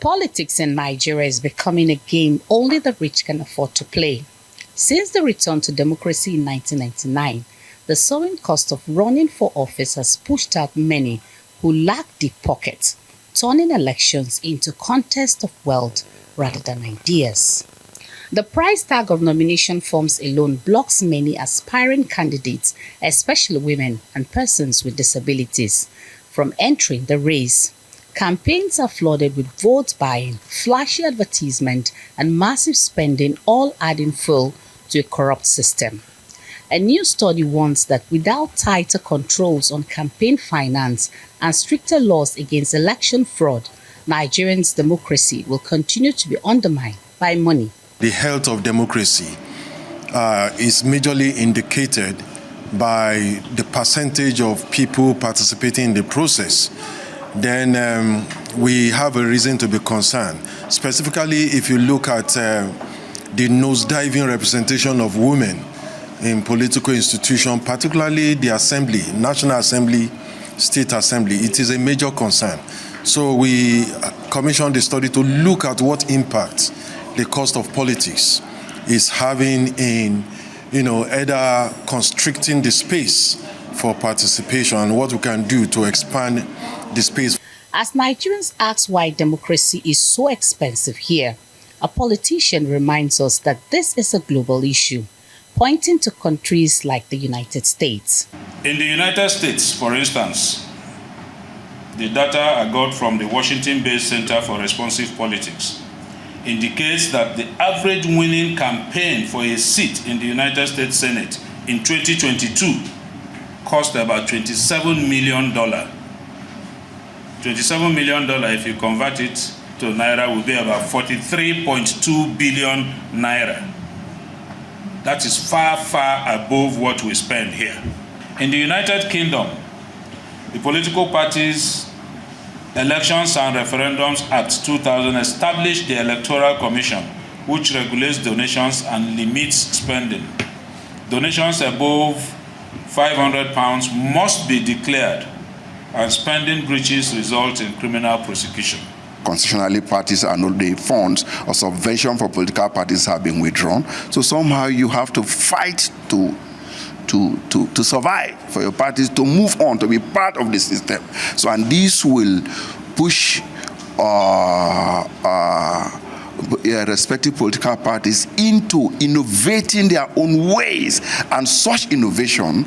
Politics in Nigeria is becoming a game only the rich can afford to play. Since the return to democracy in 1999, the soaring cost of running for office has pushed out many who lack deep pockets, turning elections into contests of wealth rather than ideas. The price tag of nomination forms alone blocks many aspiring candidates, especially women and persons with disabilities, from entering the race. Campaigns are flooded with vote buying, flashy advertisement, and massive spending, all adding fuel to a corrupt system. A new study warns that without tighter controls on campaign finance and stricter laws against election fraud, Nigerians' democracy will continue to be undermined by money. The health of democracy is majorly indicated by the percentage of people participating in the process. Then we have a reason to be concerned. Specifically, if you look at the nosediving representation of women in political institutions, particularly the Assembly, National Assembly, State Assembly, it is a major concern. So we commissioned the study to look at what impact the cost of politics is having in, either constricting the space for participation and what we can do to expand the space. As Nigerians ask why democracy is so expensive here, a politician reminds us that this is a global issue, pointing to countries like the United States. In the United States, for instance, the data I got from the Washington-based Center for Responsive Politics indicates that the average winning campaign for a seat in the United States Senate in 2022 cost about $27 million. $27 million, if you convert it to Naira, will be about 43.2 billion Naira. That is far, far above what we spend here. In the United Kingdom, the Political Parties Elections and Referendums Act 2000 established the Electoral Commission, which regulates donations and limits spending. Donations above £500 must be declared, and spending breaches result in criminal prosecution. Constitutionally, parties are not the funds or subvention for political parties have been withdrawn. So somehow you have to fight to survive, for your parties to move on, to be part of the system. So, and this will push respective political parties into innovating their own ways, and such innovation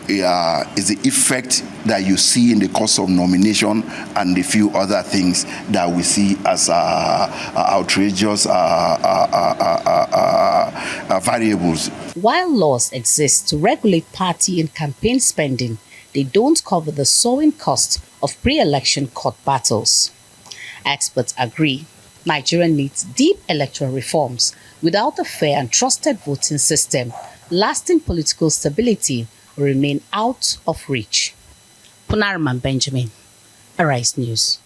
is the effect that you see in the cost of nomination and a few other things that we see as outrageous variables. While laws exist to regulate party and campaign spending, they don't cover the soaring cost of pre-election court battles. Experts agree Nigeria needs deep electoral reforms. Without a fair and trusted voting system, lasting political stability will remain out of reach. Punarman Benjamin, Arise News.